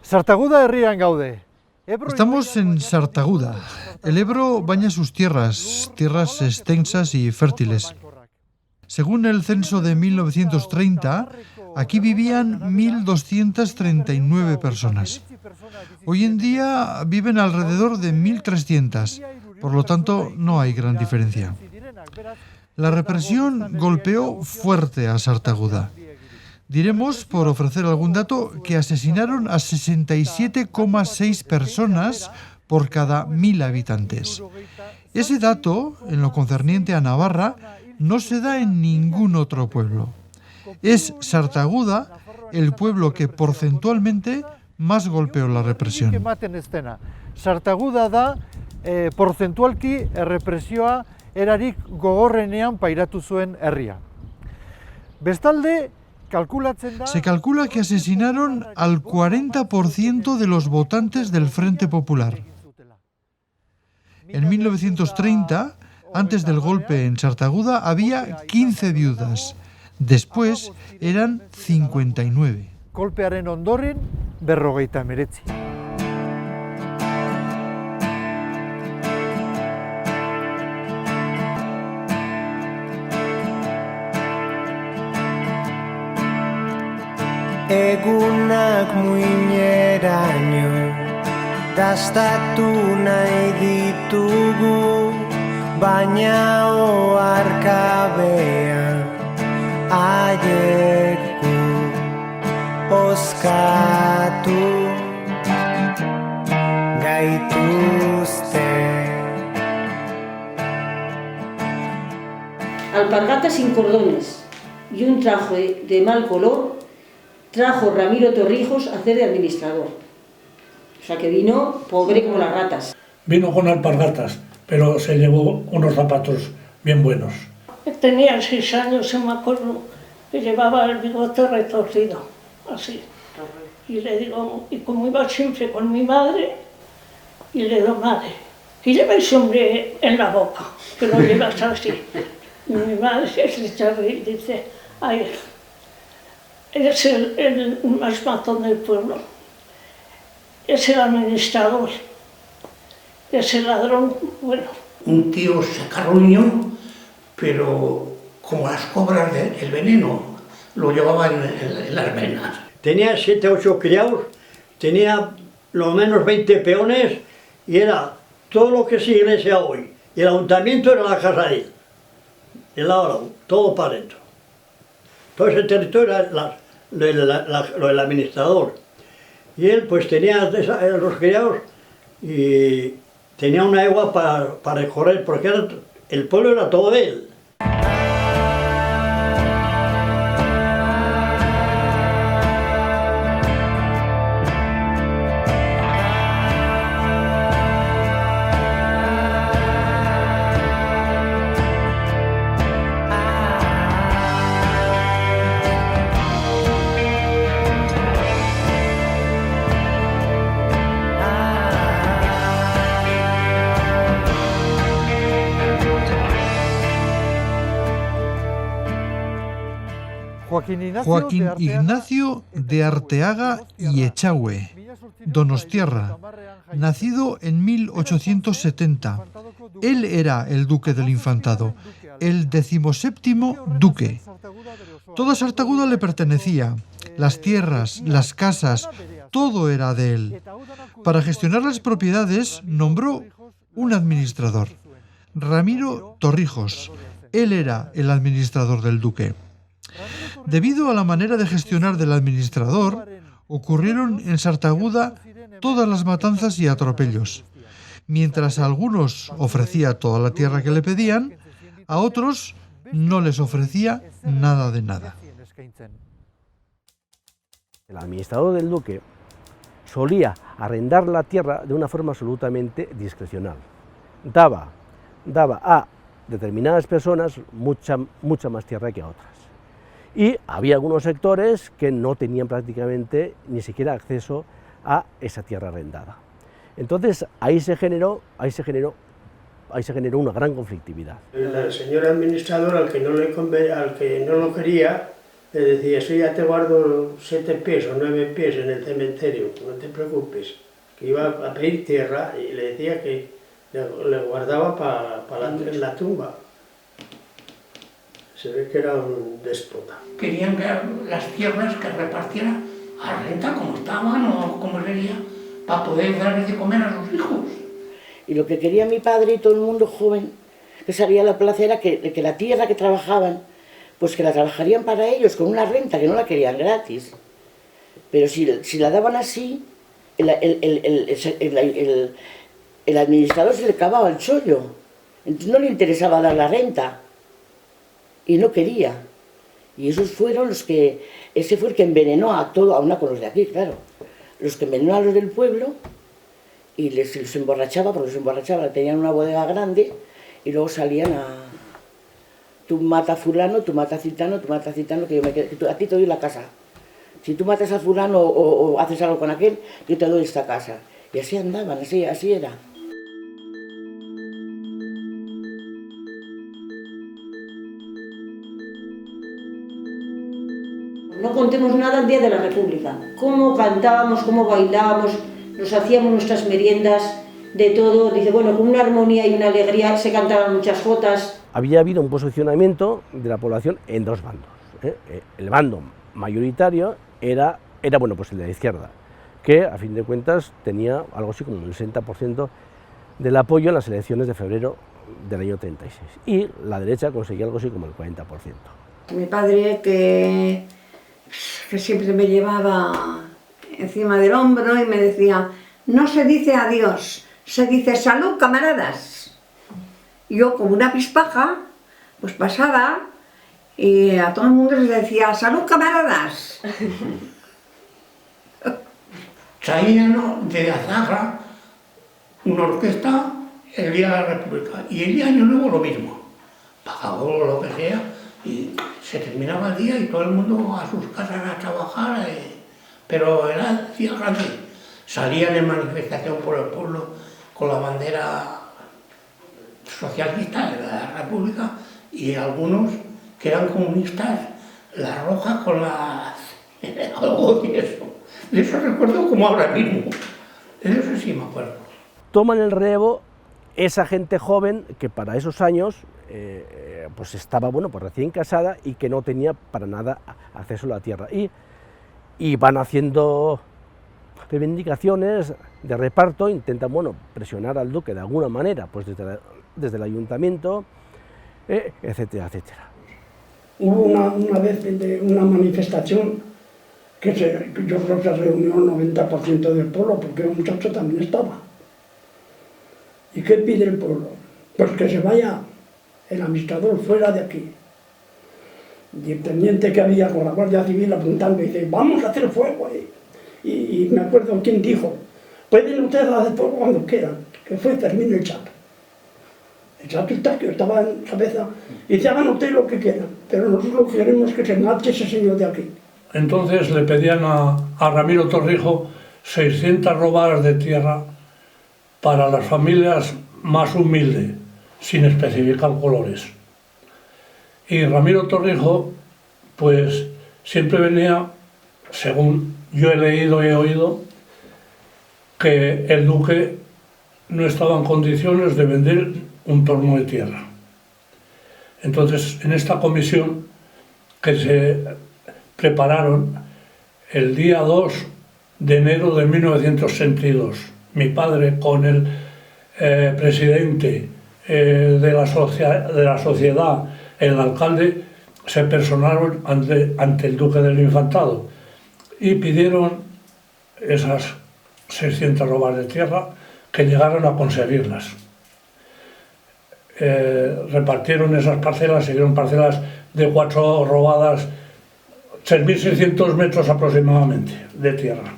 Sartaguda herrian gaude. Estamos en Sartaguda. El Ebro baña sus tierras extensas y fértiles. Según el censo de 1930, aquí vivían 1.239 personas. Hoy en día viven alrededor de 1.300, por lo tanto no hay gran diferencia. La represión golpeó fuerte a Sartaguda. Diremos, por ofrecer algún dato, que asesinaron a 67,6 personas por cada 1.000 habitantes. Ese dato, en lo concerniente a Navarra, no se da en ningún otro pueblo. Es Sartaguda el pueblo que porcentualmente más golpeó la represión. Sartaguda da porcentualki errepresioa erarik gogorrenean pairatu zuen herria. Bestalde, se calcula que asesinaron al 40% de los votantes del Frente Popular. En 1930, antes del golpe en Sartaguda, había 15 viudas. Después eran 59. Kolpearen ondoren, 59. Egunak muineraino dastatu nahi ditugu, baina oharkabean aieku oskatu gaituzte. Alpargatas sin cordones y un traje de mal color trajo Ramiro Torrijos a hacer de administrador. O sea que vino pobre como las ratas. Vino con alpargatas, pero se llevó unos zapatos bien buenos. Tenía 6 años, me acuerdo, que llevaba el bigote retorcido, así. Y le digo, y como iba siempre con mi madre, y le digo, madre, y lleva ese hombre en la boca, que lo llevas así. Y mi madre se echa a reír y dice, ay, es el más matón del pueblo, es el administrador, es el ladrón, bueno. Un tío sacarroño, pero como las cobras del veneno, lo llevaba en las venas. Tenía 7 o 8 criados, tenía lo menos 20 peones y era todo lo que es iglesia hoy. Y el ayuntamiento era la casa de él, el lado, todo para adentro. Todo ese territorio era lo del administrador. Y él pues tenía los criados y tenía una egua para recorrer, porque el pueblo era todo de él. Joaquín Ignacio de Arteaga y Echagüe, donostiarra, nacido en 1870. Él era el duque del Infantado, el 17º duque. Toda Sartaguda le pertenecía, las tierras, las casas, todo era de él. Para gestionar las propiedades nombró un administrador, Ramiro Torrijos. Él era el administrador del duque. Debido a la manera de gestionar del administrador, ocurrieron en Sartaguda todas las matanzas y atropellos. Mientras a algunos ofrecía toda la tierra que le pedían, a otros no les ofrecía nada de nada. El administrador del duque solía arrendar la tierra de una forma absolutamente discrecional. Daba a determinadas personas mucha más tierra que a otras. Y había algunos sectores que no tenían prácticamente ni siquiera acceso a esa tierra arrendada. Entonces ahí se generó una gran conflictividad. El señor administrador, al que no lo quería, Le decía, si ya te guardo 7 pies o 9 pies en el cementerio, no te preocupes, que iba a pedir tierra y le decía que le guardaba para la tumba. Se ve que era un déspota. Querían que las tierras que repartiera a renta como estaban o como sería, para poder darles de comer a sus hijos. Y lo que quería mi padre y todo el mundo joven que salía a la plaza era que la tierra que trabajaban, pues que la trabajarían para ellos con una renta, que no la querían gratis. Pero si la daban así, el administrador se le cavaba el chollo. Entonces no le interesaba dar la renta. Y no quería. Y esos fueron los que... Ese fue el que envenenó a todo, a una con los de aquí, claro. Los que envenenó a los del pueblo y los emborrachaba, porque los emborrachaba, tenían una bodega grande y luego salían a... Tú matas a fulano, tú matas a citano, que a ti te doy la casa. Si tú matas a fulano o haces algo con aquel, yo te doy esta casa. Y así andaban, así era. No contemos nada el día de la República. Cómo cantábamos, cómo bailábamos, nos hacíamos nuestras meriendas, de todo. Dice, bueno, con una armonía y una alegría se cantaban muchas jotas. Había habido un posicionamiento de la población en dos bandos. El bando mayoritario era bueno, pues el de la izquierda, que a fin de cuentas tenía algo así como el 60% del apoyo en las elecciones de febrero del año 36. Y la derecha conseguía algo así como el 40%. Mi padre, que siempre me llevaba encima del hombro y me decía, no se dice adiós, se dice salud, camaradas. Y yo, como una pispaja, pues pasaba y a todo el mundo les decía, salud, camaradas. Traían de Azagra una orquesta el día de la República y el día de Año Nuevo lo mismo, pagado lo que sea, y se terminaba el día y todo el mundo a sus casas a trabajar, pero era el día grande. Salían en manifestación por el pueblo con la bandera socialista de la República y algunos que eran comunistas, la roja con la... algo de eso. De eso recuerdo como ahora mismo. De eso sí me acuerdo. Toman el relevo esa gente joven que para esos años pues estaba bueno, pues recién casada y que no tenía para nada acceso a la tierra. Y van haciendo reivindicaciones de reparto, intentan bueno, presionar al duque de alguna manera, pues desde el ayuntamiento, etcétera, etcétera. Hubo una vez una manifestación que yo creo que se reunió el 90% del pueblo, porque el muchacho también estaba. ¿Y qué pide el pueblo? Pues que se vaya el administrador fuera de aquí. Y el teniente que había con la Guardia Civil apuntando y dice, vamos a hacer fuego ahí. Y me acuerdo quién dijo, pueden ustedes hacer fuego cuando quieran, que fue Fermín el Chato. El Chato Eustaquio estaba en cabeza y dice, hagan ustedes lo que quieran, pero nosotros queremos que se marche ese señor de aquí. Entonces le pedían a Ramiro Torrijos 600 robadas de tierra para las familias más humildes, sin especificar colores. Y Ramiro Torrijos, pues siempre venía, según yo he leído y he oído, que el duque no estaba en condiciones de vender un torno de tierra. Entonces, en esta comisión que se prepararon el día 2 de enero de 1962, mi padre con el presidente de la sociedad, el alcalde, se personaron ante el duque del Infantado y pidieron esas 600 robas de tierra, que llegaron a conseguirlas. Repartieron esas parcelas, se dieron parcelas de 4 robadas, 3.600 metros aproximadamente de tierra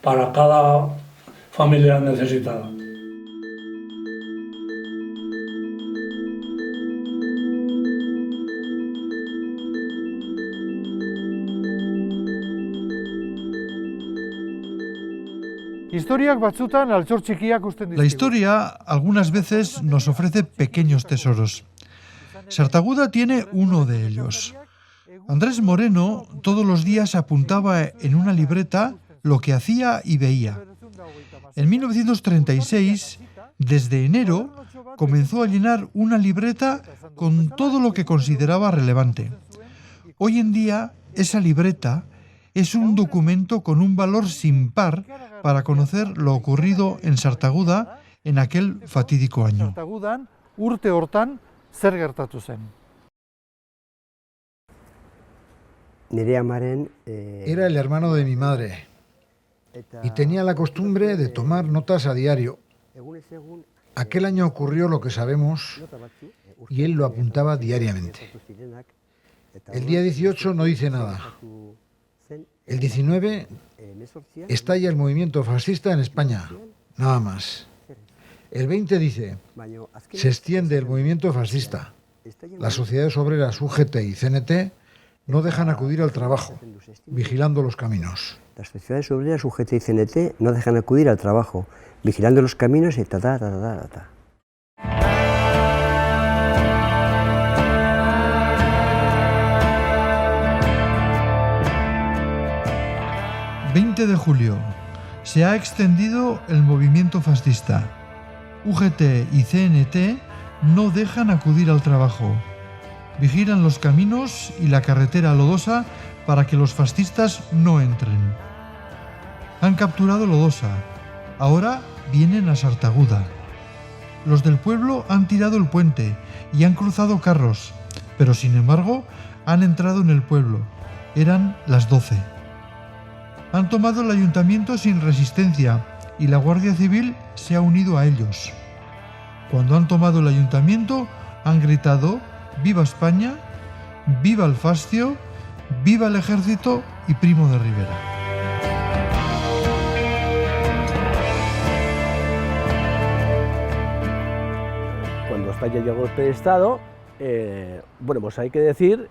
para cada familia necesitada. Historiak batzutan altxor txikiak usten dizkigu. La historia algunas veces nos ofrece pequeños tesoros. Sartaguda tiene uno de ellos. Andrés Moreno todos los días apuntaba en una libreta lo que hacía y veía. En 1936, desde enero, comenzó a llenar una libreta con todo lo que consideraba relevante. Hoy en día, esa libreta es un documento con un valor sin par para conocer lo ocurrido en Sartaguda en aquel fatídico año. Sartagudan, urte hortan, zer gertatu zen. Era el hermano de mi madre y tenía la costumbre de tomar notas a diario. Aquel año ocurrió lo que sabemos y él lo apuntaba diariamente. El día 18 no dice nada. El 19 estalla el movimiento fascista en España, nada más. El 20 dice, se extiende el movimiento fascista. Las sociedades obreras UGT y CNT no dejan acudir al trabajo, vigilando los caminos. Las sociedades obreras UGT y CNT no dejan acudir al trabajo, vigilando los caminos y ta. 20 de julio. Se ha extendido el movimiento fascista. UGT y CNT no dejan acudir al trabajo. Vigilan los caminos y la carretera lodosa para que los fascistas no entren. Han capturado Lodosa. Ahora vienen a Sartaguda. Los del pueblo han tirado el puente y han cruzado carros, pero sin embargo han entrado en el pueblo. Eran las 12. Han tomado el ayuntamiento sin resistencia y la Guardia Civil se ha unido a ellos. Cuando han tomado el ayuntamiento, han gritado «Viva España», «Viva el fascio», «Viva el ejército» y Primo de Rivera. Cuando España llegó al golpe de Estado, pues hay que decir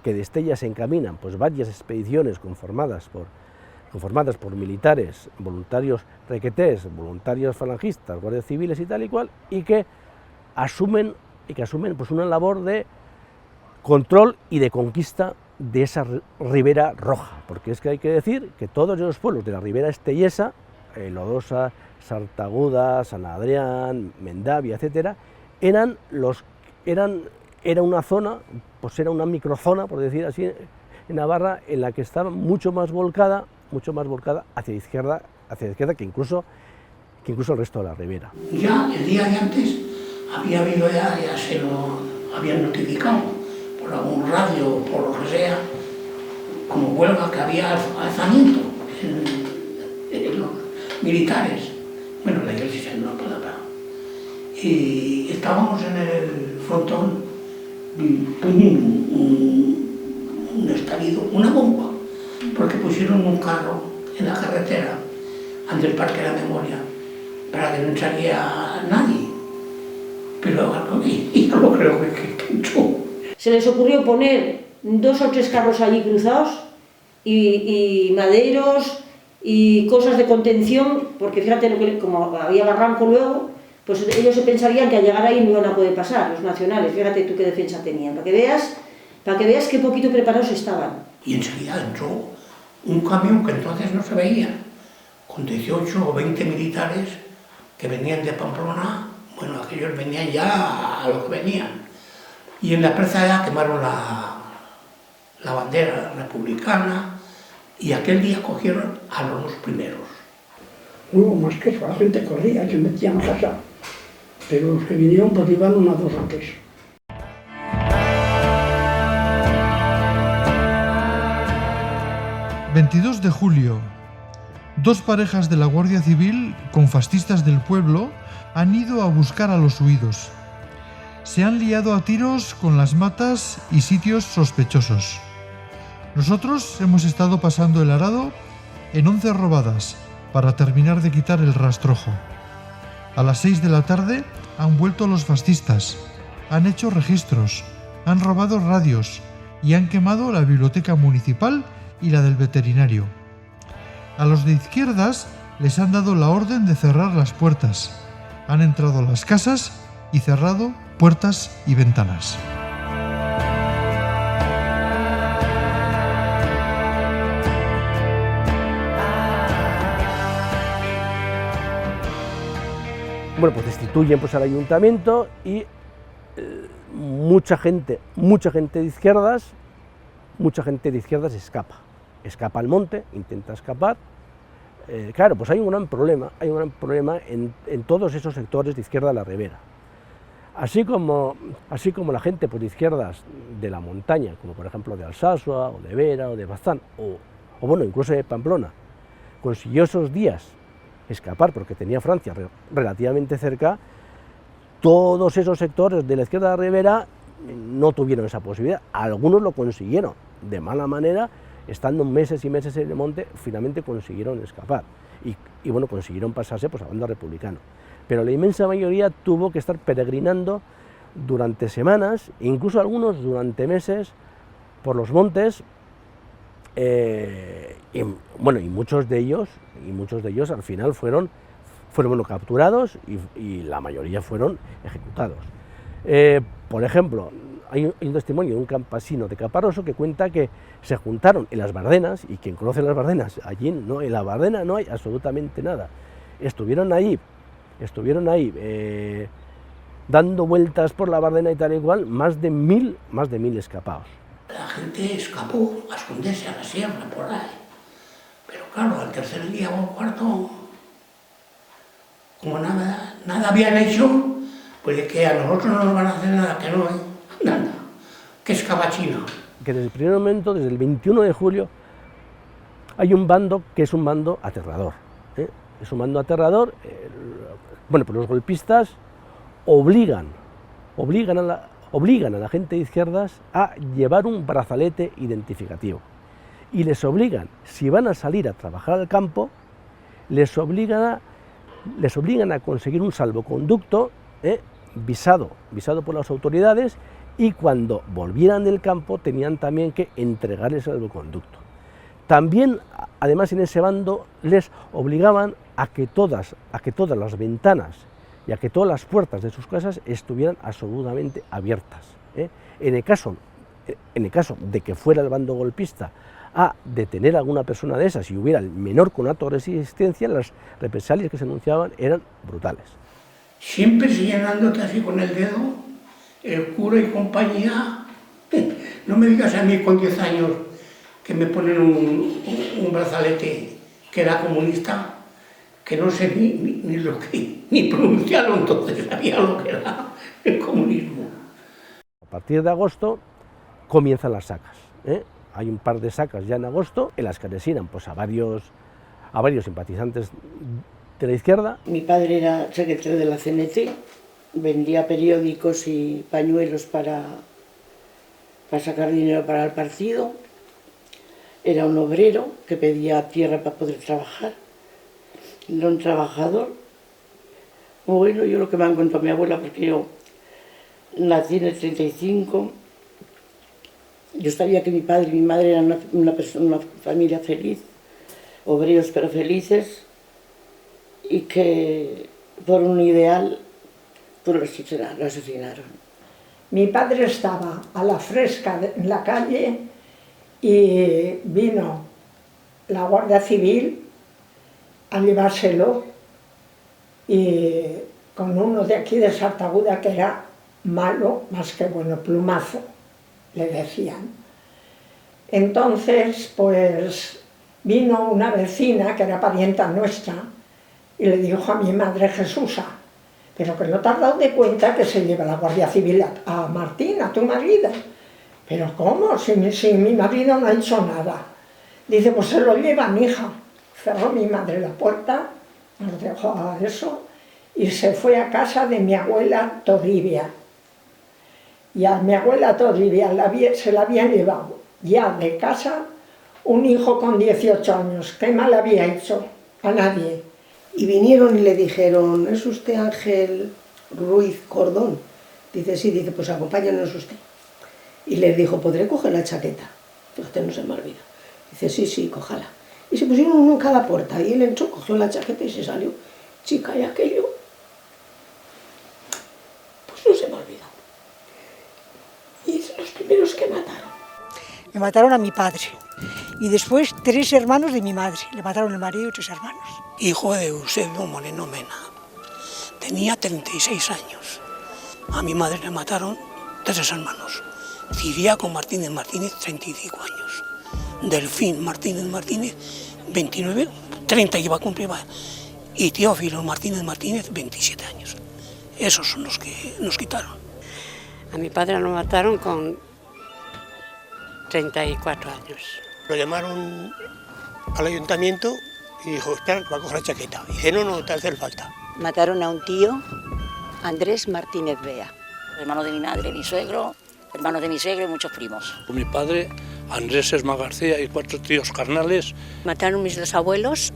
que desde ella se encaminan pues varias expediciones conformadas por militares, voluntarios requetés, voluntarios falangistas, guardias civiles y tal y cual, y que asumen pues una labor de control y de conquista de esa ribera roja, porque es que hay que decir que todos los pueblos de la ribera estellesa, Lodosa, Sartaguda, San Adrián, Mendavia, etcétera, era una zona, pues era una microzona, por decir así, en Navarra, en la que estaba mucho más volcada hacia la izquierda que incluso el resto de la ribera. Ya el día de antes había habido ya se lo habían notificado por algún radio o por lo que sea, como huelga, que había alzamiento en los militares. Bueno, la iglesia no puede hablar. Y estábamos en el frontón, un estallido, una bomba, porque pusieron un carro en la carretera ante el Parque de la Memoria para que no saliera nadie. Pero yo no creo que mucho. Se les ocurrió poner 2 o 3 carros allí cruzados y maderos y cosas de contención, porque fíjate, como había barranco luego, pues ellos se pensarían que al llegar ahí no iban a poder pasar, los nacionales. Fíjate tú qué defensa tenían, para que veas qué poquito preparados estaban. Y enseguida entró un camión que entonces no se veía, con 18 o 20 militares que venían de Pamplona. Bueno, aquellos venían ya a lo que venían. Y en la plaza ya quemaron la bandera republicana y aquel día cogieron a los 2 primeros. No hubo más que eso, la gente corría, se metía en casa, pero los que vinieron pues iban 1, 2 o 3. ...22 de julio... 2 parejas de la Guardia Civil con fascistas del pueblo han ido a buscar a los huidos. Se han liado a tiros con las matas y sitios sospechosos. Nosotros hemos estado pasando el arado en 11 robadas para terminar de quitar el rastrojo. A las 6 de la tarde han vuelto los fascistas, han hecho registros, han robado radios y han quemado la biblioteca municipal y la del veterinario. A los de izquierdas les han dado la orden de cerrar las puertas. Han entrado a las casas y cerrado puertas y ventanas. bueno, pues destituyen pues, al ayuntamiento y mucha gente de izquierdas escapa al monte, intenta escapar. Claro, pues hay un gran problema en todos esos sectores de izquierda de la Ribera. Así como la gente pues, de izquierdas de la montaña, como por ejemplo de Alsasua, o de Vera, o de Bazán, o bueno, incluso de Pamplona, consiguió esos días escapar porque tenía Francia relativamente cerca, todos esos sectores de la izquierda de la Ribera no tuvieron esa posibilidad. Algunos lo consiguieron de mala manera, estando meses y meses en el monte, finalmente consiguieron escapar y bueno, consiguieron pasarse pues, a bando republicano. Pero la inmensa mayoría tuvo que estar peregrinando durante semanas, incluso algunos durante meses, por los montes, y muchos de ellos al final fueron capturados y la mayoría fueron ejecutados. Por ejemplo, hay un testimonio de un campesino de Caparroso que cuenta que se juntaron en las Bardenas, y quien conoce las Bardenas, allí en la Bardena no hay absolutamente nada. Estuvieron ahí dando vueltas por la Bardena y tal y cual, más de 1000 escapados. La gente escapó a esconderse a la sierra por ahí, pero claro, al tercer día o al cuarto, como nada habían hecho, pues de que a nosotros no nos van a hacer nada, que no, nada, que es cabachina. Que desde el primer momento, desde el 21 de julio, hay un bando que es un bando aterrador. Es un bando aterrador. Pues los golpistas obligan a la gente de izquierdas a llevar un brazalete identificativo. Y les obligan, si van a salir a trabajar al campo, les obligan a conseguir un salvoconducto visado por las autoridades, y cuando volvieran del campo tenían también que entregar el salvoconducto. También, además, en ese bando les obligaban a que todas las ventanas y a que todas las puertas de sus casas estuvieran absolutamente abiertas. En el caso de que fuera el bando golpista a detener a alguna persona de esas y hubiera el menor conato de resistencia, las represalias que se anunciaban eran brutales. Siempre señalándote así con el dedo, el cura y compañía. No me digas a mí con 10 años que me ponen un brazalete que era comunista, que no sé ni pronunciarlo, entonces sabía lo que era el comunismo. A partir de agosto comienzan las sacas. Hay un par de sacas ya en agosto, en las que asesinan pues, a varios simpatizantes de la izquierda. Mi padre era secretario de la CNT, vendía periódicos y pañuelos para sacar dinero para el partido. Era un obrero que pedía tierra para poder trabajar. Era un trabajador. Bueno, yo lo que me han contado mi abuela, porque yo nací en el 35, yo sabía que mi padre y mi madre eran una familia feliz, obreros pero felices, y que por un ideal pues lo asesinaron. Mi padre estaba a la fresca en la calle y vino la Guardia Civil a llevárselo, y con uno de aquí de Sartaguda que era malo, más que bueno, plumazo, le decían. Entonces, pues vino una vecina que era parienta nuestra y le dijo a mi madre: Jesusa, pero que no te has dado de cuenta que se lleva la Guardia Civil a Martín, a tu marido. Pero ¿cómo? Si mi marido no ha hecho nada. Dice: pues se lo llevan, hija. Cerró mi madre la puerta, nos dejó a eso y se fue a casa de mi abuela Toribia. Y a mi abuela Toribia se la habían llevado ya de casa un hijo con 18 años. ¿Qué mal había hecho? A nadie. Y vinieron y le dijeron: ¿es usted Ángel Ruiz Cordón? Dice: sí. Dice: pues acompáñanos usted. Y les dijo: ¿podré coger la chaqueta? Fíjate, no se me olvida. Dice: sí, cójala. Y se pusieron uno en cada puerta, y él entró, cogió la chaqueta y se salió. Chica, y aquello, pues no se me olvida. Y es los primeros que mataron. Me mataron a mi padre, y después 3 hermanos de mi madre. Le mataron el marido y 3 hermanos. Hijo de Eusebio Moreno Mena, tenía 36 años. A mi madre le mataron 3 hermanos. Ciriaco Martínez Martínez, 35 años. Delfín Martínez Martínez, 29, 30 iba a cumplir. Y Teófilo Martínez Martínez, 27 años. Esos son los que nos quitaron. A mi padre lo mataron con 34 años. Lo llamaron al ayuntamiento y dijo, espera, va a coger la chaqueta. Y dice, no, te hace falta. Mataron a un tío, Andrés Martínez Bea. Hermano de mi madre, mi suegro, hermano de mi suegro y muchos primos. Con mi padre, Andrés Esma García y 4 tíos carnales. Mataron mis 2 abuelos.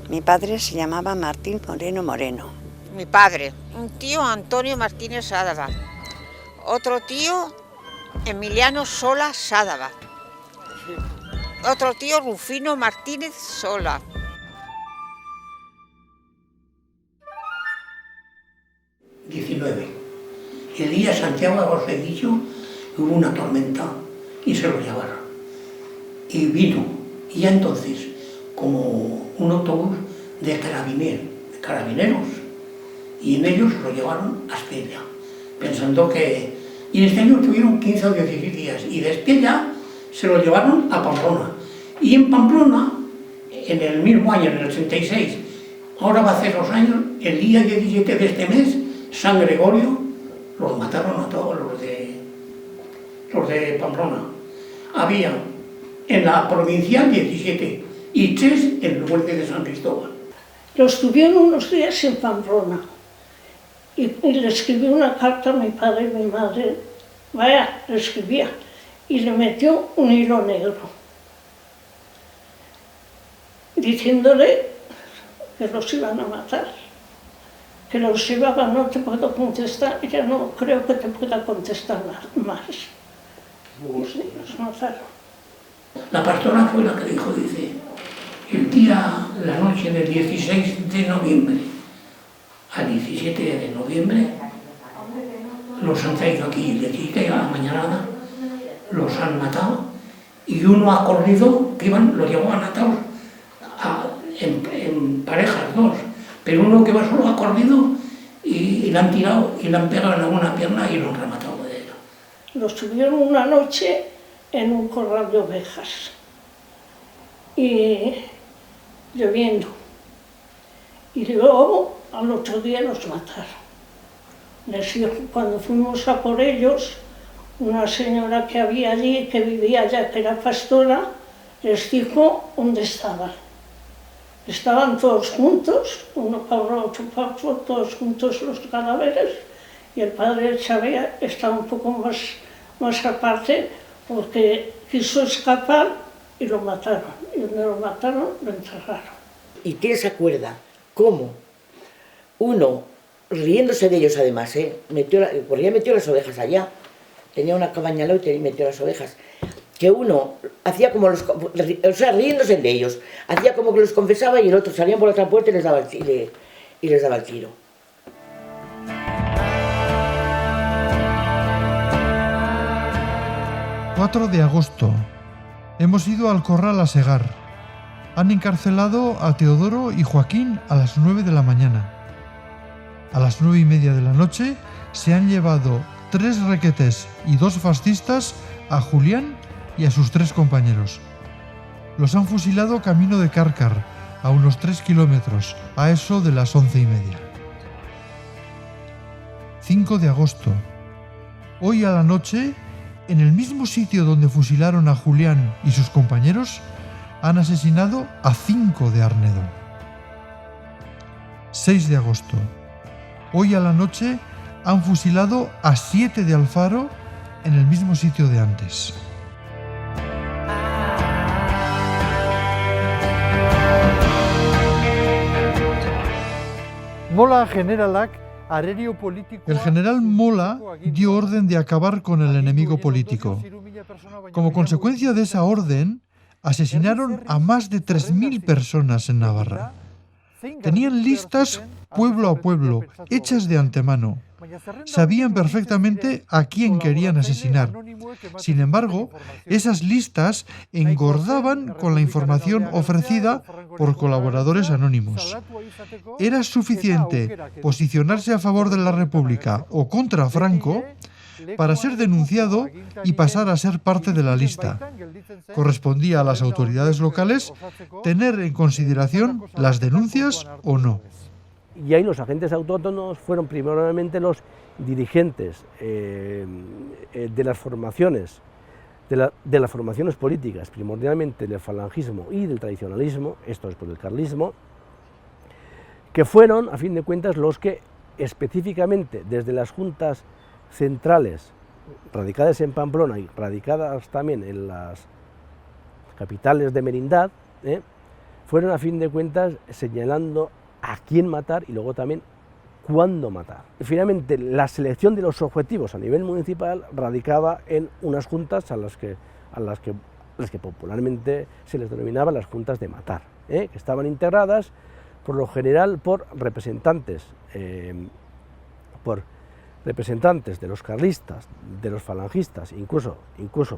Mi padre se llamaba Martín Moreno. Mi padre, un tío Antonio Martínez Sádava. Otro tío Emiliano Sola Sádava. Otro tío Rufino Martínez Sola. El día de Santiago, os he dicho, hubo una tormenta y se lo llevaron. Y vino, y ya entonces, como un autobús de carabineros, y en ellos lo llevaron a Estella, pensando que... Y en Estella tuvieron 15 o 16 días, y de Estella se lo llevaron a Pamplona. Y en Pamplona, en el mismo año, en el 86, ahora va a hacer 2 años, el día 17 de este mes, San Gregorio, los mataron a todos los de Pamplona. Había en la provincial 17 y 3 en el huerto de San Cristóbal. Los tuvieron unos días en Pamplona y le escribí una carta a mi padre y mi madre, vaya, le escribía, y le metió un hilo negro, diciéndole que los iban a matar. Que los llevaban, no te puedo contestar, y ya no creo que te pueda contestar más. Los mataron. La pastora fue la que dijo, dice, la noche del 16 de noviembre al 17 de noviembre, los han traído aquí, el 17 a la mañana, los han matado, y uno ha corrido, que los llevaban atados en parejas, 2. Pero uno que va solo ha corrido y le han tirado y le han pegado en una pierna y lo han rematado de él. Los tuvieron una noche en un corral de ovejas y lloviendo. Y luego al otro día los mataron. Les dijo, cuando fuimos a por ellos, una señora que había allí, que vivía allá, que era pastora, les dijo dónde estaban. Estaban todos juntos, uno para otro para otro, todos juntos los cadáveres, y el padre Xavier estaba un poco más aparte porque quiso escapar y lo mataron. Y donde lo mataron, lo enterraron. ¿Y quién se acuerda cómo uno, riéndose de ellos además, porque ya metió las ovejas allá, tenía una cabaña al lado y metió las ovejas, que uno hacía como riéndose de ellos, hacía como que los confesaba y el otro salía por la otra puerta y les daba el tiro. ...4 de agosto. Hemos ido al corral a segar. Han encarcelado a Teodoro y Joaquín a las 9 de la mañana. A las 9:30 de la noche se han llevado 3 requetés y 2 fascistas a Julián y a sus 3 compañeros. Los han fusilado camino de Cárcar, a unos 3 kilómetros, a eso de las 11:30. 5 de agosto. Hoy a la noche, en el mismo sitio donde fusilaron a Julián y sus compañeros, han asesinado a 5 de Arnedo. 6 de agosto. Hoy a la noche han fusilado a 7 de Alfaro en el mismo sitio de antes. Mola generalak arerio político. El general Mola dio orden de acabar con el enemigo político. Como consecuencia de esa orden, asesinaron a más de 3.000 personas en Navarra. Tenían listas pueblo a pueblo, hechas de antemano, Sabían perfectamente a quién querían asesinar. Sin embargo, esas listas engordaban con la información ofrecida por colaboradores anónimos. Era suficiente posicionarse a favor de la República o contra Franco para ser denunciado y pasar a ser parte de la lista. Correspondía a las autoridades locales tener en consideración las denuncias o no. Y ahí los agentes autóctonos fueron primordialmente los dirigentes de las formaciones, de las formaciones políticas, primordialmente del falangismo y del tradicionalismo, esto es por el carlismo, que fueron, a fin de cuentas, los que específicamente desde las juntas centrales radicadas en Pamplona y radicadas también en las capitales de merindad, fueron a fin de cuentas señalando a quién matar y luego también cuándo matar. Finalmente, la selección de los objetivos a nivel municipal radicaba en unas juntas a las que popularmente se les denominaba las juntas de matar, que estaban integradas por lo general por representantes de los carlistas, de los falangistas, incluso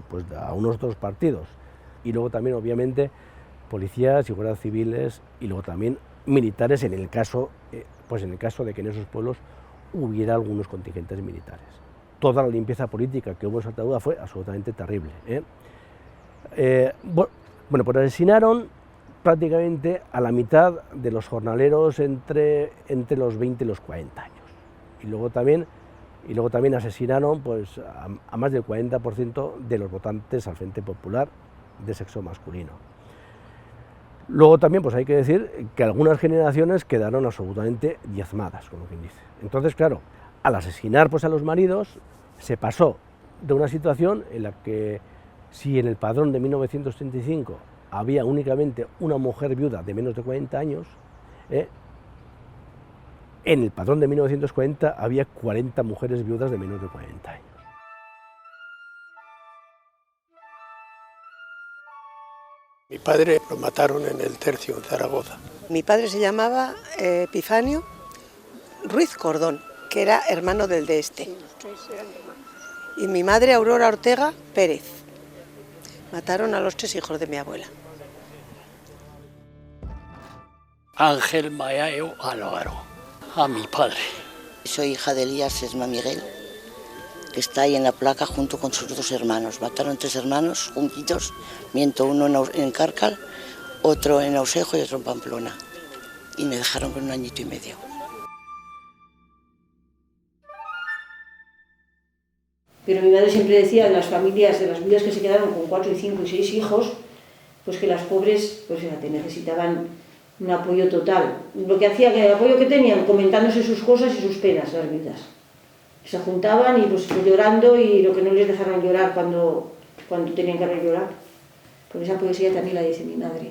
pues, a unos otros partidos, y luego también obviamente policías y guardias civiles y luego también militares en el caso de que en esos pueblos hubiera algunos contingentes militares. Toda la limpieza política que hubo en Sartaguda fue absolutamente terrible. Bueno, pues asesinaron prácticamente a la mitad de los jornaleros entre los 20 y los 40 años. Y luego también asesinaron pues, a más del 40% de los votantes al Frente Popular de sexo masculino. Luego también pues hay que decir que algunas generaciones quedaron absolutamente diezmadas, como quien dice. Entonces, claro, al asesinar pues, a los maridos, se pasó de una situación en la que si en el padrón de 1935 había únicamente una mujer viuda de menos de 40 años, en el padrón de 1940 había 40 mujeres viudas de menos de 40 años. Mi padre lo mataron en el Tercio, en Zaragoza. Mi padre se llamaba Epifanio Ruiz Cordón, que era hermano del de este. Y mi madre, Aurora Ortega Pérez. Mataron a los 3 hijos de mi abuela. Ángel Mayaeo Álvaro, a mi padre. Soy hija de Elías Esma Miguel, que está ahí en la placa junto con sus 2 hermanos. Mataron 3 hermanos juntitos, uno en Cárcal, otro en Ausejo y otro en Pamplona. Y me dejaron con 1 añito y medio. Pero mi madre siempre decía de las familias, de las viudas que se quedaron con 4 y 5 y 6 hijos, pues que las pobres, pues fíjate, necesitaban un apoyo total. Lo que hacía que el apoyo que tenían, comentándose sus cosas y sus penas, las viudas. Se juntaban y pues llorando y lo que no les dejaron llorar cuando tenían que llorar. Porque esa poesía también la dice mi madre.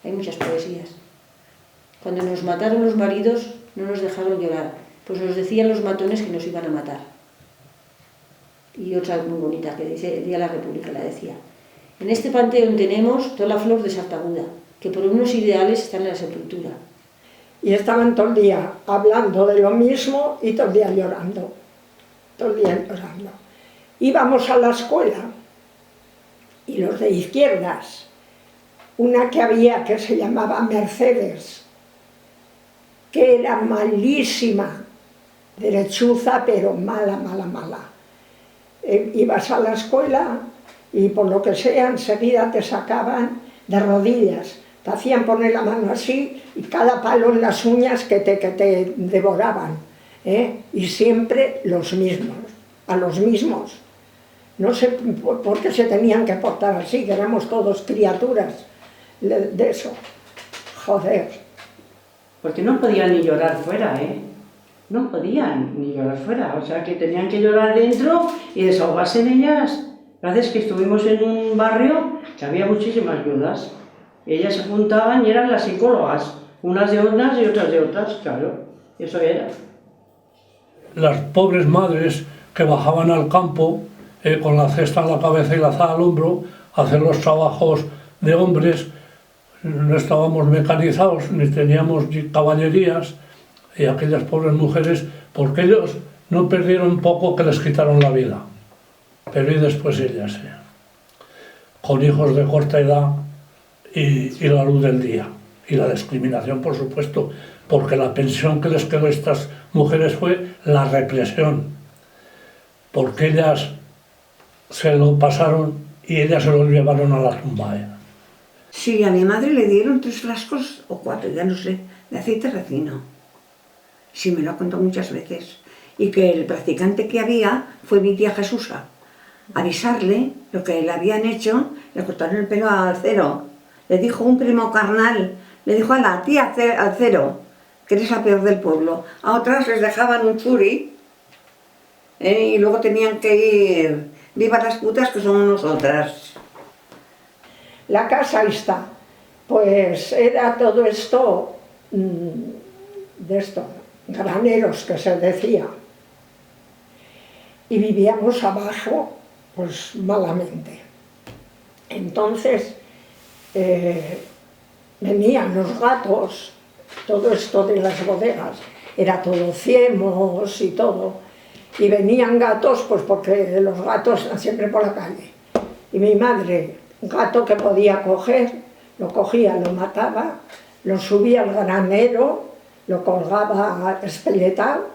Hay muchas poesías. Cuando nos mataron los maridos no nos dejaron llorar, pues nos decían los matones que nos iban a matar. Y otra muy bonita que dice, el Día de la República la decía. En este panteón tenemos toda la flor de Sartaguda, que por unos ideales están en la sepultura. Y estaban todo el día hablando de lo mismo y todo el día llorando. Todo el día llorando. Íbamos a la escuela y los de izquierdas, una que había que se llamaba Mercedes, que era malísima, derechuza, pero mala, mala, mala. Ibas a la escuela y por lo que sea enseguida te sacaban de rodillas, te hacían poner la mano así y cada palo en las uñas que te devoraban, y siempre los mismos, a los mismos. No sé por qué se tenían que portar así, que éramos todos criaturas de eso. Joder. Porque no podían ni llorar fuera, No podían ni llorar fuera, o sea que tenían que llorar dentro y desahogarse en ellas. Gracias que estuvimos en un barrio que había muchísimas viudas. Ellas se juntaban y eran las psicólogas, unas de unas y otras de otras, claro, eso era. Las pobres madres que bajaban al campo con la cesta en la cabeza y la azada al hombro a hacer los trabajos de hombres, no estábamos mecanizados ni teníamos caballerías, y aquellas pobres mujeres, porque ellos no perdieron poco que les quitaron la vida, pero y después ellas, con hijos de corta edad y la luz del día, y la discriminación, por supuesto, porque la pensión que les quedó a estas mujeres fue la represión, porque ellas se lo pasaron y ellas se lo llevaron a la tumba. Sí, a mi madre le dieron 3 frascos o 4, ya no sé, de aceite resino. Sí, me lo ha contado muchas veces. Y que el practicante que había fue mi tía Jesusa. Avisarle lo que le habían hecho, le cortaron el pelo al cero. Le dijo un primo carnal, le dijo a la tía al cero, que eres la peor del pueblo. A otras les dejaban un churi, y luego tenían que ir, viva las putas que somos nosotras. La casa está, pues era todo esto, de esto, graneros que se decía. Y vivíamos abajo, pues malamente. Entonces, venían los gatos, todo esto de las bodegas, era todo ciemos y todo. Y venían gatos, pues porque los gatos están siempre por la calle. Y mi madre, un gato que podía coger, lo cogía, lo mataba, lo subía al granero, lo colgaba espelletado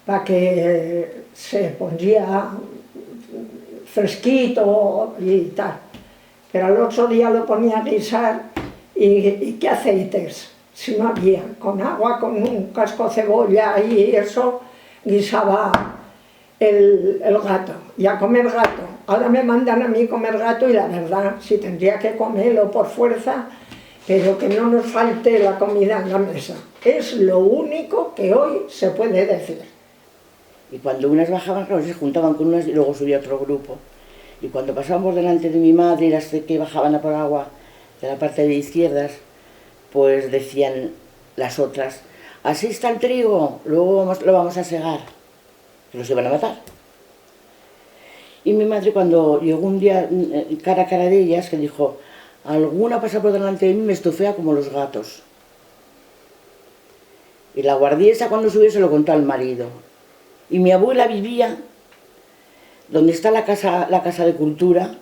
para que se ponía fresquito y tal. Pero al otro día lo ponía a guisar y ¿qué aceites? Si no había, con agua, con un casco de cebolla y eso, guisaba el gato, y a comer gato. Ahora me mandan a mí comer gato y la verdad, si tendría que comerlo por fuerza, pero que no nos falte la comida en la mesa. Es lo único que hoy se puede decir. Y cuando unas bajaban, claro, se juntaban con unas y luego subía otro grupo. Y cuando pasábamos delante de mi madre y las que bajaban a por agua de la parte de izquierdas, pues decían las otras, así está el trigo, luego lo vamos a segar, que los iban a matar. Y mi madre, cuando llegó un día cara a cara de ellas, que dijo, alguna pasa por delante de mí me estufea como los gatos. Y la guardiesa cuando subió se lo contó al marido. Y mi abuela vivía donde está la casa de cultura,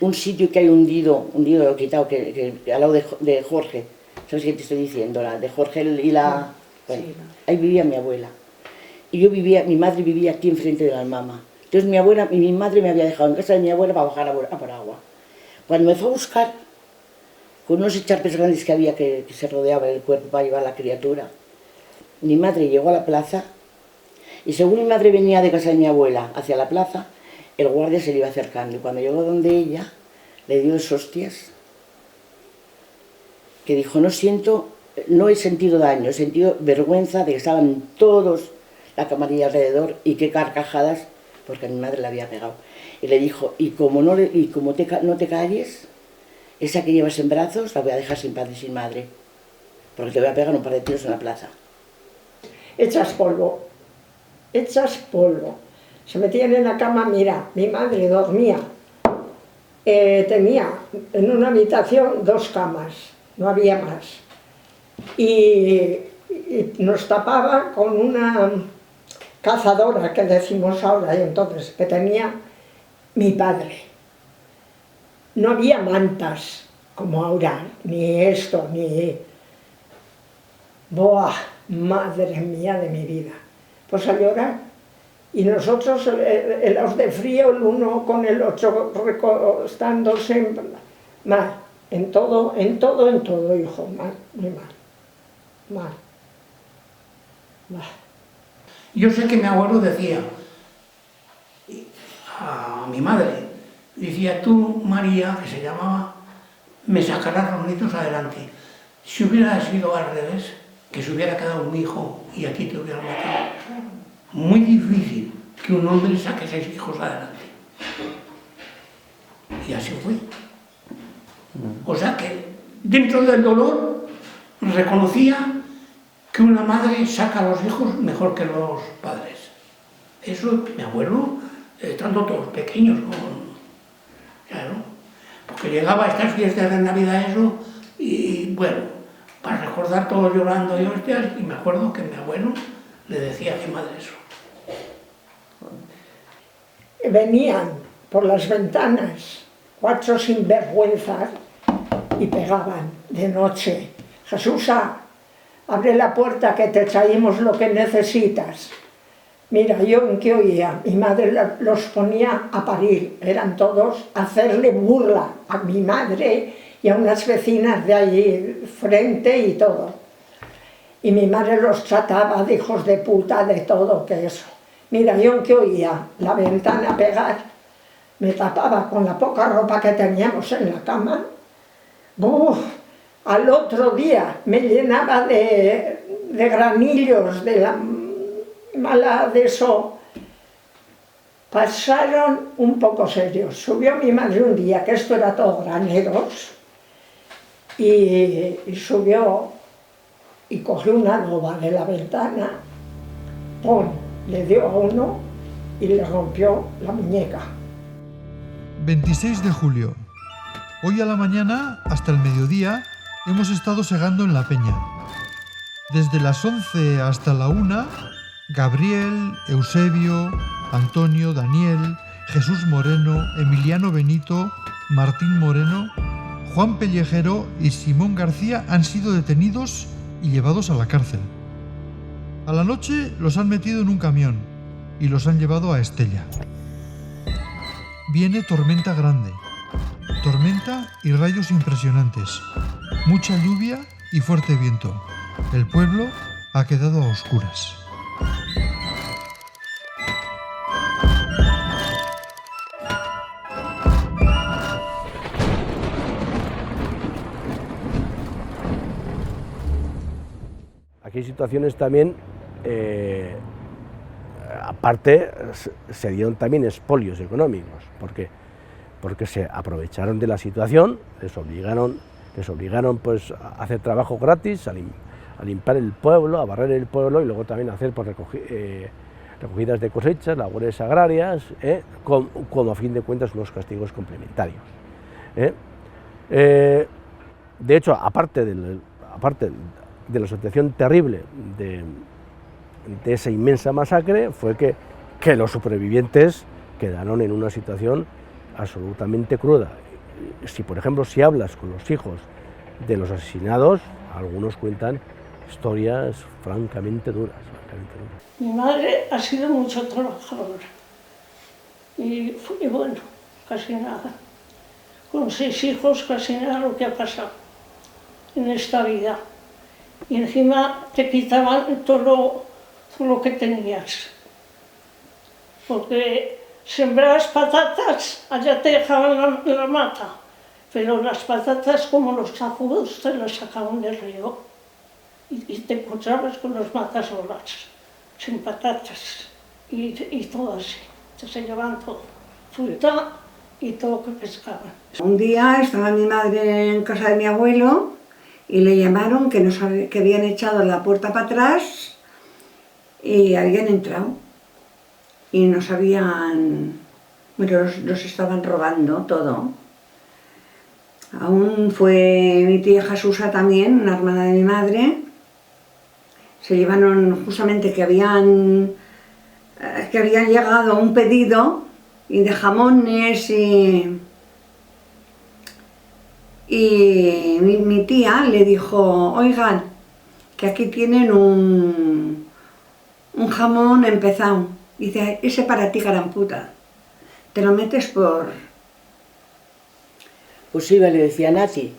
un sitio que hay hundido lo he quitado, que al lado de Jorge, ¿sabes qué te estoy diciendo? De Jorge y la... Bueno, ahí vivía mi abuela. Y mi madre vivía aquí enfrente de la Almama. Entonces mi madre me había dejado en casa de mi abuela para bajar a por agua. Cuando me fue a buscar, con unos echarpes grandes que había que se rodeaban el cuerpo para llevar a la criatura, mi madre llegó a la plaza y según mi madre venía de casa de mi abuela hacia la plaza, el guardia se le iba acercando y cuando llegó donde ella, le dio 2 hostias, que dijo, no he sentido daño, he sentido vergüenza de que estaban todos la camarilla alrededor y qué carcajadas, porque a mi madre le había pegado. Y le dijo, y como no te calles, esa que llevas en brazos la voy a dejar sin padre y sin madre, porque te voy a pegar un par de tiros en la plaza. Echas polvo. Se metían en la cama, mira, mi madre dormía. Tenía en una habitación 2 camas, no había más. Y nos tapaba con una cazadora, que decimos ahora, y entonces, que tenía mi padre. No había mantas, como ahora, ni esto, ni... ¡Buah! Madre mía de mi vida. Pues a llorar. Y nosotros, los de frío, el uno con el otro, recostándose, mal. En todo, hijo, mal, muy mal. Yo sé que mi abuelo decía a mi madre, decía, tú, María, que se llamaba, me sacarás los nietos adelante. Si hubiera sido al revés, que se hubiera quedado un hijo y a ti te hubieran matado. Muy difícil que un hombre saque 6 hijos adelante. Y así fue. O sea que, dentro del dolor, reconocía que una madre saca a los hijos mejor que los padres. Eso, mi abuelo, estando todos pequeños, claro, porque llegaba a estas fiestas de Navidad eso, y bueno, para recordar todos llorando y hostias, y me acuerdo que mi abuelo le decía a mi madre eso. Venían por las ventanas 4 sinvergüenzas y pegaban de noche. Jesúsa, abre la puerta que te traemos lo que necesitas. Mira, yo en qué oía, mi madre los ponía a parir, eran todos a hacerle burla a mi madre y a unas vecinas de allí frente y todo. Y mi madre los trataba de hijos de puta, de todo, que eso. Mira, yo en qué oía, la ventana pegar, me tapaba con la poca ropa que teníamos en la cama. ¡Buf! Al otro día me llenaba de granillos, de la mala de eso. Pasaron un poco serios. Subió mi madre un día, que esto era todo graneros, y subió y cogió una loba de la ventana, ¡pum!, le dio a uno y le rompió la muñeca. 26 de julio. Hoy a la mañana hasta el mediodía hemos estado segando en la peña. Desde las 11 hasta la 1, Gabriel, Eusebio, Antonio, Daniel, Jesús Moreno, Emiliano Benito, Martín Moreno, Juan Pellejero y Simón García han sido detenidos y llevados a la cárcel. A la noche los han metido en un camión y los han llevado a Estella. Viene tormenta grande, tormenta y rayos impresionantes, mucha lluvia y fuerte viento. El pueblo ha quedado a oscuras. Aquí hay situaciones también, aparte se dieron también expolios económicos, porque se aprovecharon de la situación, les obligaron pues a hacer trabajo gratis, a limpiar el pueblo, a barrer el pueblo y luego también a hacer pues, recogidas de cosechas, labores agrarias, como a fin de cuentas unos castigos complementarios. De hecho, aparte de la situación terrible de esa inmensa masacre, fue que los supervivientes quedaron en una situación absolutamente cruda. Si, por ejemplo, si hablas con los hijos de los asesinados, algunos cuentan historias francamente duras. Mi madre ha sido mucho trabajadora y bueno, casi nada. Con 6 hijos casi nada lo que ha pasado en esta vida. Y encima te quitaban todo lo que tenías. Porque sembrabas patatas, allá te dejaban la mata, pero las patatas como los cajudos te las sacaban del río y te encontrabas con las matas solas, sin patatas y todo así. Se llevaban todo, fruta y todo lo que pescaban. Un día estaba mi madre en casa de mi abuelo y le llamaron que habían echado la puerta para atrás y habían entrado y nos estaban robando todo. Aún fue mi tía Jesusa también, una hermana de mi madre. Se llevaron justamente que habían llegado un pedido y de jamones y mi tía le dijo, oigan, que aquí tienen un jamón empezado. Dice, ese para ti, gran puta. Te lo metes por... Pues iba, le decía Nati,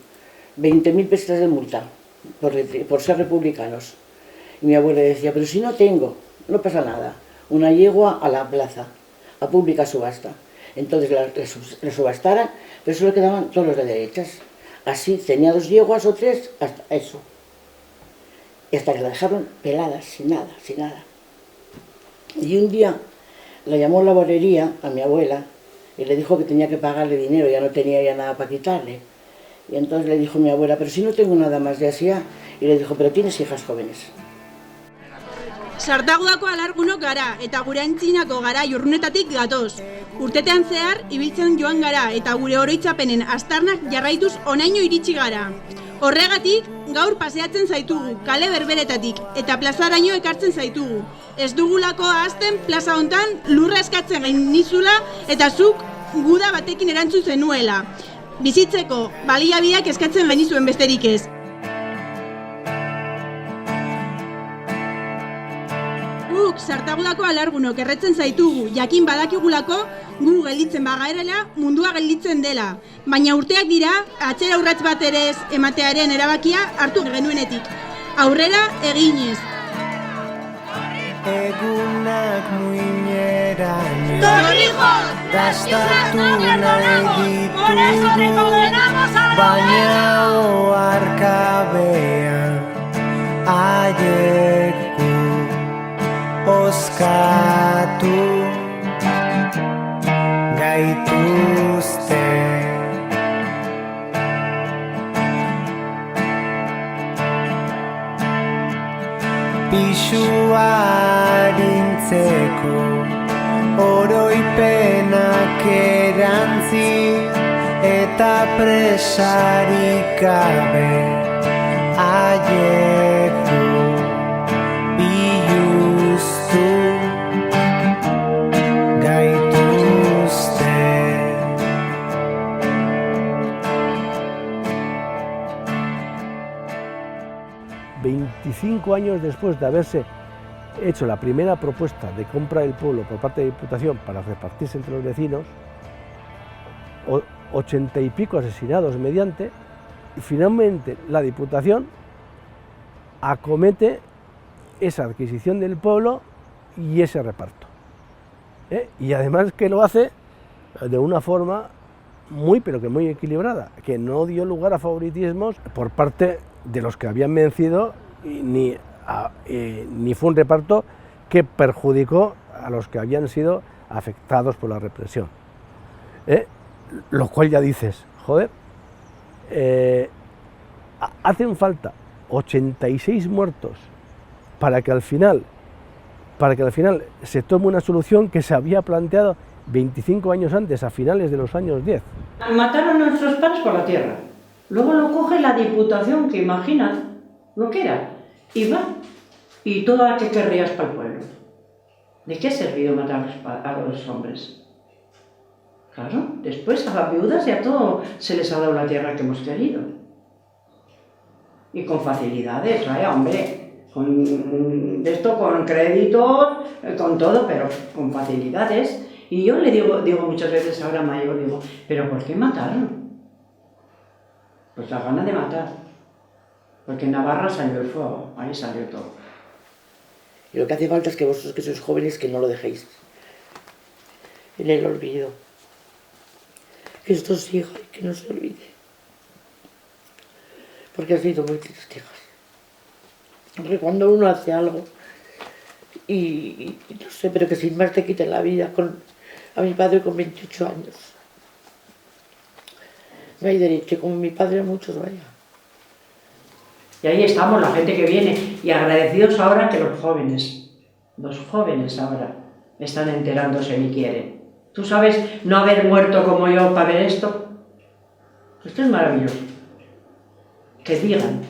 20.000 pesetas de multa por ser republicanos. Y mi abuela decía, pero si no tengo, no pasa nada. Una yegua a la plaza, a pública subasta. Entonces le subastaran, pero solo quedaban todos los de derechas. Así, tenía 2 yeguas o 3, hasta eso. Y hasta que la dejaron peladas, sin nada. Y un día la llamó la bolería a mi abuela y le dijo que tenía que pagarle dinero, ya no tenía ya nada para quitarle. Y entonces le dijo mi abuela, pero si no tengo nada más de así, y le dijo, pero tienes hijas jóvenes. Sartagudako alargunok gara eta gure antzinako gara urrunetatik gatoz. Urtetean zehar ibiltzen joan gara eta gure oroitzapenen aztarnak jarraituz onaino iritsi gara. Horregatik, gaur paseatzen zaitugu, kale berberetatik, eta plazaraino ekartzen zaitugu. Ez dugulako ahazten plaza hontan lurra eskatzen genizula eta zuk guda batekin erantzun zenuela. Bizitzeko baliabideak eskatzen genizuen besterik ez. Guk Sartagudako alargunok erretzen zaitugu, jakin badakigulako gu gelditzen bagaerela mundua gelditzen dela. Baina urteak dira, atzera urrats bat ere ez ematearen erabakia hartu genuenetik. Aurrera eginez. Egunak muineran Torrijos! Gastatu nahi ditugu Baina oarkabean Aieku oskatu gaituzte Pisua arintzeko oroipenak erantzi eta presarik gabe aieku biluztu gaituzte. ...25 años después de haberse hecho la primera propuesta de compra del pueblo por parte de la Diputación para repartirse entre los vecinos, 80 y pico asesinados mediante, y finalmente la Diputación acomete esa adquisición del pueblo y ese reparto. Y además que lo hace de una forma muy pero que muy equilibrada, que no dio lugar a favoritismos por parte de los que habían vencido ni fue un reparto que perjudicó a los que habían sido afectados por la represión. Lo cual ya dices, joder, hacen falta 86 muertos para que al final se tome una solución que se había planteado 25 años antes, a finales de los años 10. Mataron a nuestros padres por la tierra. Luego lo coge la Diputación, que imagina lo que era, y va, y todo lo que querrías para el pueblo. ¿De qué ha servido matar a los hombres? Claro, después a las viudas y a todo se les ha dado la tierra que hemos querido. Y con facilidades, vaya, hombre, con créditos, con todo, pero con facilidades. Y yo le digo muchas veces ahora mayor, digo, ¿pero por qué mataron? Pues la gana de matar. Porque en Navarra salió el fuego, ahí salió todo. Y lo que hace falta es que vosotros que sois jóvenes que no lo dejéis en el olvido. Que esto siga y que no se olvide. Porque ha sido muy triste, hijas. Porque cuando uno hace algo y no sé, pero que sin más te quiten la vida, a mi padre con 28 años. No hay derecho, como mi padre muchos vaya. Y ahí estamos, la gente que viene, y agradecidos ahora que los jóvenes ahora están enterándose y quieren. ¿Tú sabes no haber muerto como yo para ver esto? Esto es maravilloso. Que digan.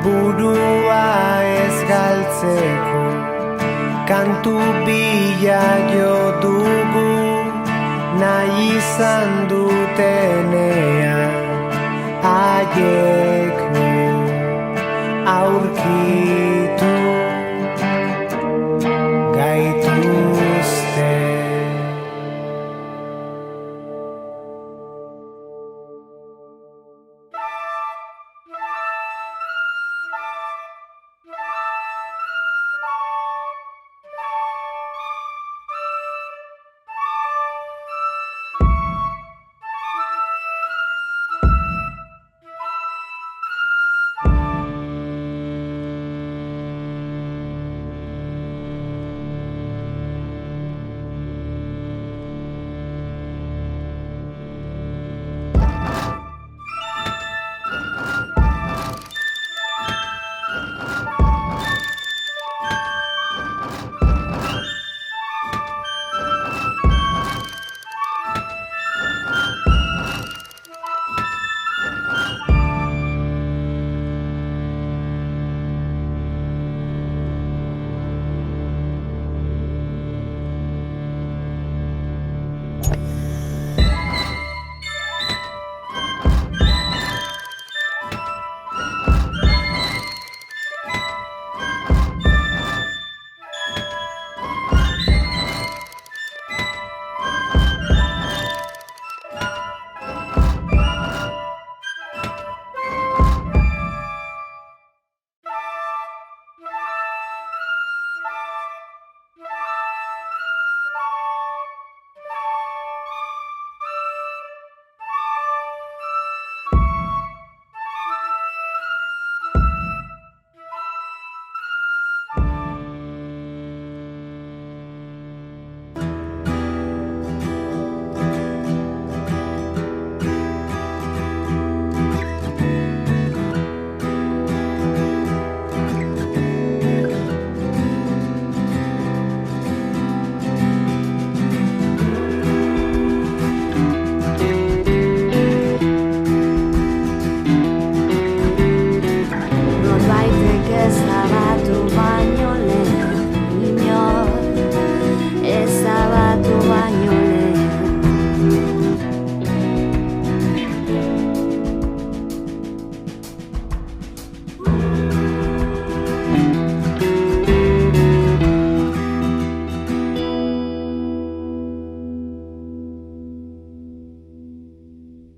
Burua ez galtzeko kantu bila jo dugu nahi izan dutenean haiek nu aurkitu gaituzte. Gracias.